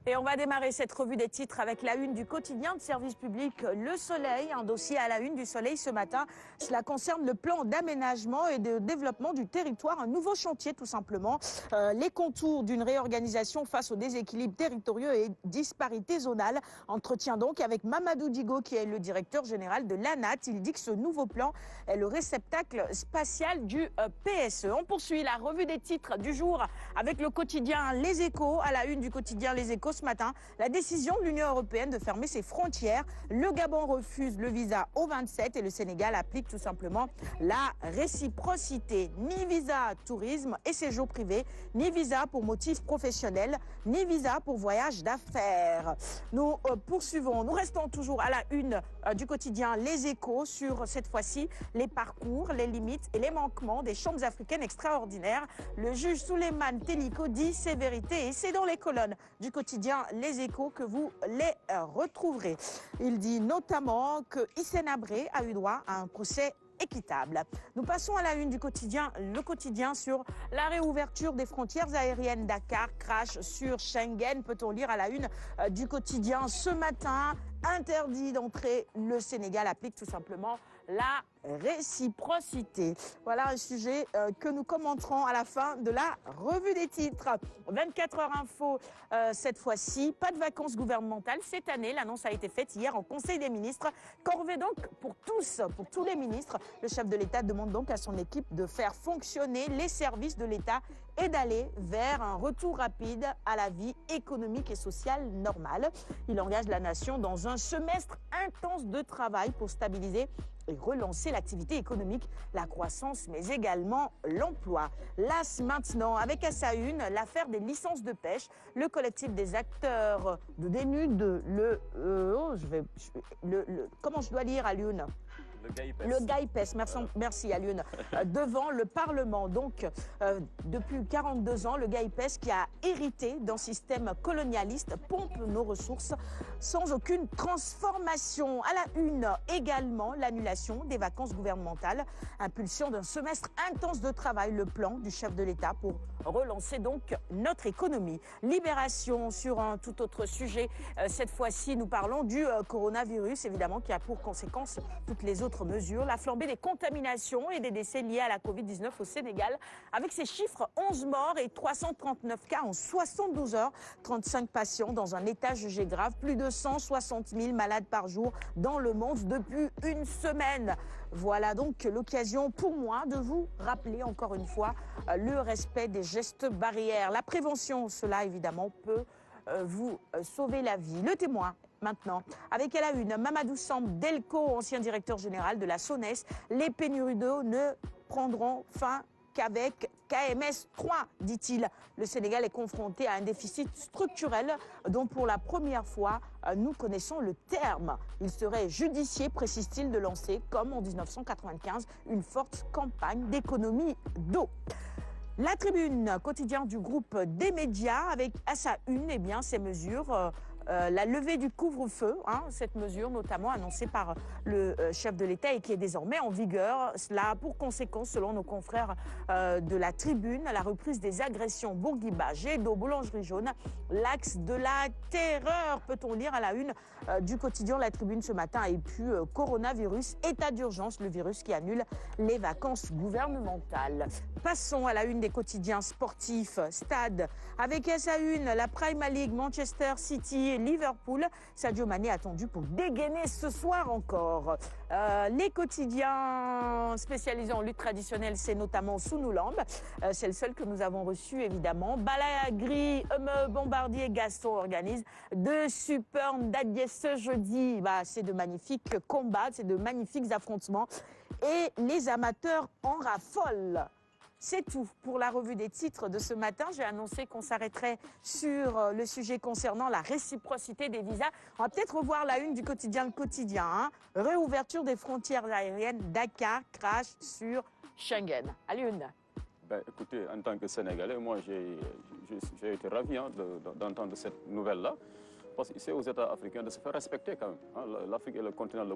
Et on va démarrer cette revue des titres avec la une du quotidien de service public Le Soleil, un dossier à la une du Soleil ce matin. Cela concerne le plan d'aménagement et de développement du territoire, un nouveau chantier tout simplement. Les contours d'une réorganisation face aux déséquilibres territoriaux et disparités zonales. Entretien donc avec Mamadou Digo qui est le directeur général de l'ANAT. Il dit que ce nouveau plan est le réceptacle spatial du PSE. On poursuit la revue des titres du jour avec le quotidien Les Échos. À la une du quotidien Les Échos ce matin, la décision de l'Union européenne de fermer ses frontières. Le Gabon refuse le visa aux 27 et le Sénégal applique tout simplement la réciprocité. Ni visa tourisme et séjour privé, ni visa pour motifs professionnels, ni visa pour voyage d'affaires. Nous poursuivons, nous restons toujours à la une du quotidien Les Échos sur cette fois-ci les parcours, les limites et les manquements des chambres africaines extraordinaires. Le juge Souleymane Teliko dit ses vérités et c'est dans les colonnes du quotidien Les Échos que vous les retrouverez. Il dit notamment que Hissène Habré a eu droit à un procès équitable. Nous passons à la une du quotidien, le quotidien sur la réouverture des frontières aériennes. Dakar crash sur Schengen, peut-on lire à la une du quotidien ce matin. Interdit d'entrer, le Sénégal applique tout simplement la réciprocité. Voilà un sujet que nous commenterons à la fin de la revue des titres. 24 heures info cette fois-ci. Pas de vacances gouvernementales cette année. L'annonce a été faite hier en Conseil des ministres. Corvée donc pour tous les ministres. Le chef de l'État demande donc à son équipe de faire fonctionner les services de l'État et d'aller vers un retour rapide à la vie économique et sociale normale. Il engage la nation dans un semestre intense de travail pour stabiliser et relancer l'activité économique, la croissance, mais également l'emploi. L'AS maintenant, avec à sa une l'affaire des licences de pêche. Le collectif des acteurs de dénude, comment je dois lire à l'une ? Le GAIPES, merci Alioune, devant le Parlement. Donc, depuis 42 ans, le GAIPES qui a hérité d'un système colonialiste pompe nos ressources sans aucune transformation. À la une également, l'annulation des vacances gouvernementales, impulsion d'un semestre intense de travail, le plan du chef de l'État pour relancer donc notre économie. Libération sur un tout autre sujet. Cette fois-ci, nous parlons du coronavirus, évidemment, qui a pour conséquence toutes les autres mesures, la flambée des contaminations et des décès liés à la Covid-19 au Sénégal, avec ces chiffres 11 morts et 339 cas en 72 heures, 35 patients dans un état jugé grave, plus de 160 000 malades par jour dans le monde depuis une semaine. Voilà donc l'occasion pour moi de vous rappeler encore une fois le respect des gestes barrières. La prévention, cela évidemment peut vous sauver la vie. Le Témoin maintenant, avec à la une Mamadou Samb Delco, ancien directeur général de la SONES. Les pénuries d'eau ne prendront fin qu'avec KMS 3, dit-il. Le Sénégal est confronté à un déficit structurel dont pour la première fois nous connaissons le terme. Il serait judicieux, précise-t-il, de lancer, comme en 1995, une forte campagne d'économie d'eau. La Tribune, quotidien du groupe des médias, avec à sa une ces mesures, la levée du couvre-feu, cette mesure notamment annoncée par le chef de l'État et qui est désormais en vigueur. Cela a pour conséquence, selon nos confrères de la Tribune, la reprise des agressions Bourguiba, Jet d'eau, Boulangerie Jaune, l'axe de la terreur, peut-on lire à la une du quotidien La Tribune ce matin. Et puis coronavirus, état d'urgence, le virus qui annule les vacances gouvernementales. Passons à la une des quotidiens sportifs. Stade, avec à sa une la Premier League, Manchester City, Liverpool. Sadio Mané attendu pour dégainer ce soir encore. Les quotidiens spécialisés en lutte traditionnelle, c'est notamment Sunoulamb. C'est le seul que nous avons reçu évidemment. Balagri, Bombardier, Gaston organisent de superbes dates ce jeudi. C'est de magnifiques combats, c'est de magnifiques affrontements. Et les amateurs en raffolent. C'est tout pour la revue des titres de ce matin. J'ai annoncé qu'on s'arrêterait sur le sujet concernant la réciprocité des visas. On va peut-être revoir la une du quotidien Le Quotidien. Réouverture des frontières aériennes. Dakar crash sur Schengen. À l'une. Écoutez, en tant que Sénégalais, moi j'ai été ravi d'entendre cette nouvelle-là. Parce que c'est aux États africains de se faire respecter quand même. L'Afrique est le continent le